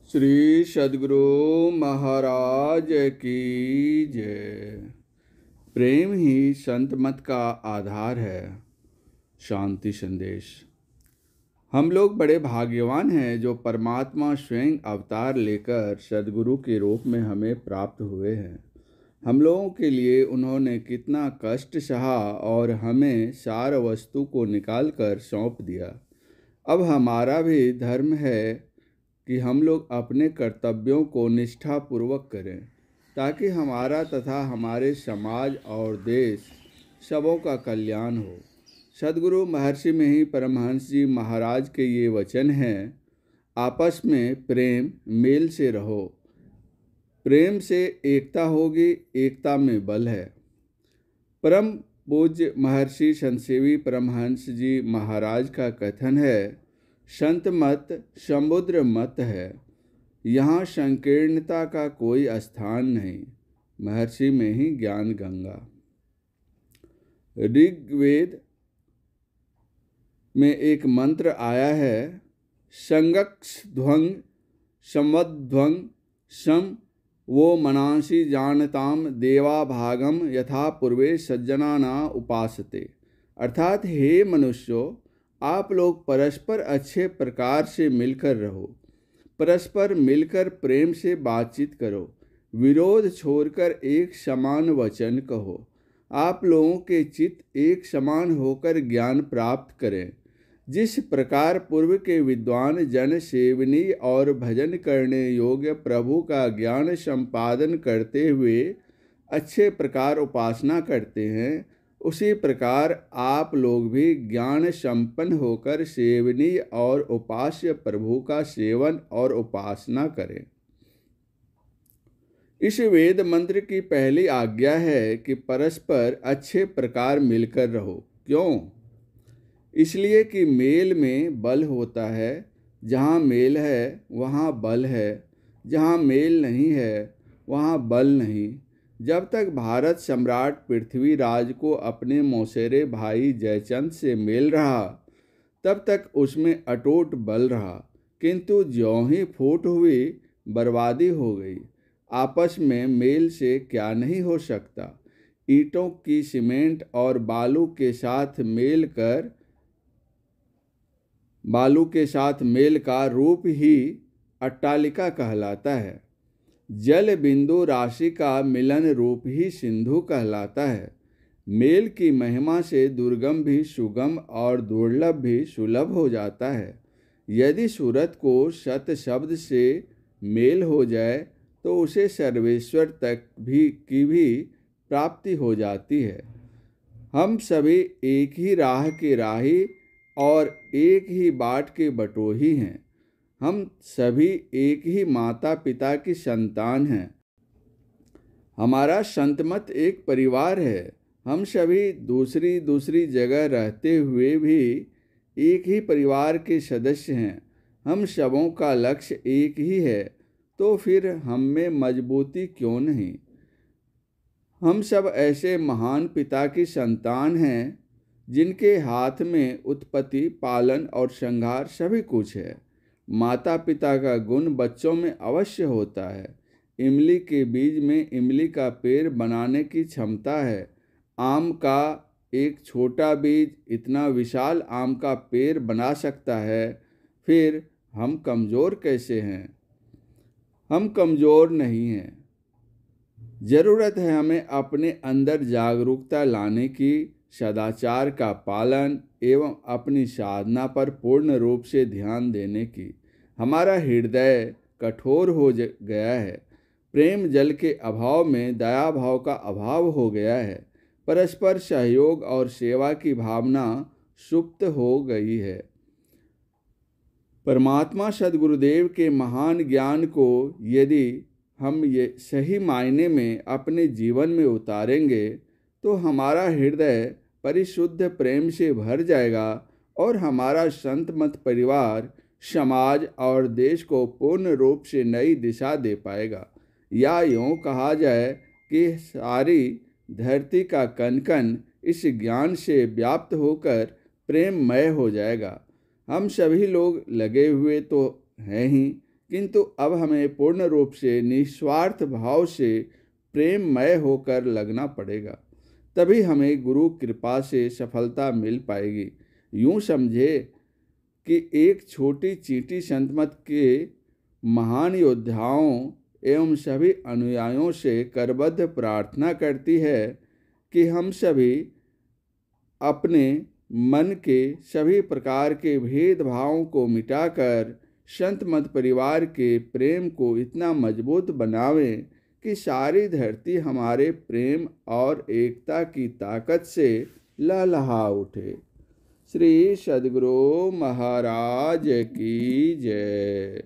श्री सद्गुरु महाराज की जय। प्रेम ही संत मत का आधार है। शांति संदेश। हम लोग बड़े भाग्यवान हैं जो परमात्मा स्वयं अवतार लेकर सद्गुरु के रूप में हमें प्राप्त हुए हैं। हम लोगों के लिए उन्होंने कितना कष्ट सहा और हमें सार वस्तु को निकाल कर सौंप दिया। अब हमारा भी धर्म है कि हम लोग अपने कर्तव्यों को निष्ठापूर्वक करें ताकि हमारा तथा हमारे समाज और देश सबों का कल्याण हो। सद्गुरु महर्षि में ही परमहंस जी महाराज के ये वचन हैं, आपस में प्रेम मेल से रहो। प्रेम से एकता होगी, एकता में बल है। परम पूज्य महर्षि संतसेवी परमहंस जी महाराज का कथन है, संत मत समुद्र मत है, यहाँ संकीर्णता का कोई स्थान नहीं। महर्षि में ही ज्ञान गंगा। ऋग्वेद में एक मंत्र आया है, संगक्ष्ध्वंग संवध्वंग सम वो मनांसी जानताम देवा भागम यथा पूर्वे सज्जना न उपासते। अर्थात हे मनुष्यों, आप लोग परस्पर अच्छे प्रकार से मिलकर रहो, परस्पर मिलकर प्रेम से बातचीत करो, विरोध छोड़कर एक समान वचन कहो। आप लोगों के चित्त एक समान होकर ज्ञान प्राप्त करें। जिस प्रकार पूर्व के विद्वान जन सेवनी और भजन करने योग्य प्रभु का ज्ञान संपादन करते हुए अच्छे प्रकार उपासना करते हैं, उसी प्रकार आप लोग भी ज्ञान संपन्न होकर सेवनीय और उपास्य प्रभु का सेवन और उपासना करें। इस वेद मंत्र की पहली आज्ञा है कि परस्पर अच्छे प्रकार मिलकर रहो। क्यों? इसलिए कि मेल में बल होता है। जहाँ मेल है वहाँ बल है, जहाँ मेल नहीं है वहाँ बल नहीं। जब तक भारत सम्राट पृथ्वीराज को अपने मौसेरे भाई जयचंद से मेल रहा, तब तक उसमें अटूट बल रहा, किंतु ज्यों ही फूट हुई बर्बादी हो गई। आपस में मेल से क्या नहीं हो सकता। ईंटों की सीमेंट और बालू के साथ मेल का रूप ही अट्टालिका कहलाता है। जल बिंदु राशि का मिलन रूप ही सिंधु कहलाता है। मेल की महिमा से दुर्गम भी सुगम और दुर्लभ भी सुलभ हो जाता है। यदि सूरत को सत शब्द से मेल हो जाए तो उसे सर्वेश्वर तक की भी प्राप्ति हो जाती है। हम सभी एक ही राह के राही और एक ही बाट के बटोही हैं। हम सभी एक ही माता पिता की संतान हैं। हमारा संतमत एक परिवार है। हम सभी दूसरी जगह रहते हुए भी एक ही परिवार के सदस्य हैं। हम सबों का लक्ष्य एक ही है, तो फिर हम में मजबूती क्यों नहीं? हम सब ऐसे महान पिता की संतान हैं जिनके हाथ में उत्पत्ति, पालन और संहार सभी कुछ है। माता पिता का गुण बच्चों में अवश्य होता है। इमली के बीज में इमली का पेड़ बनाने की क्षमता है। आम का एक छोटा बीज इतना विशाल आम का पेड़ बना सकता है। फिर हम कमज़ोर कैसे हैं? हम कमज़ोर नहीं हैं। ज़रूरत है हमें अपने अंदर जागरूकता लाने की, सदाचार का पालन एवं अपनी साधना पर पूर्ण रूप से ध्यान देने की। हमारा हृदय कठोर हो गया है। प्रेम जल के अभाव में दया भाव का अभाव हो गया है। परस्पर सहयोग और सेवा की भावना सुप्त हो गई है। परमात्मा सद्गुरुदेव के महान ज्ञान को यदि हम ये सही मायने में अपने जीवन में उतारेंगे तो हमारा हृदय परिशुद्ध प्रेम से भर जाएगा और हमारा संत मत परिवार समाज और देश को पूर्ण रूप से नई दिशा दे पाएगा। या यूँ कहा जाए कि सारी धरती का कण कण इस ज्ञान से व्याप्त होकर प्रेममय हो जाएगा। हम सभी लोग लगे हुए तो हैं ही, किंतु अब हमें पूर्ण रूप से निस्वार्थ भाव से प्रेममय होकर लगना पड़ेगा। तभी हमें गुरु कृपा से सफलता मिल पाएगी। यूं समझे कि एक छोटी चींटी संत मत के महान योद्धाओं एवं सभी अनुयायियों से करबद्ध प्रार्थना करती है कि हम सभी अपने मन के सभी प्रकार के भेदभावों को मिटाकर संत मत परिवार के प्रेम को इतना मजबूत बनावें कि सारी धरती हमारे प्रेम और एकता की ताकत से लहलहा उठे। श्री सद्गुरु महाराज की जय।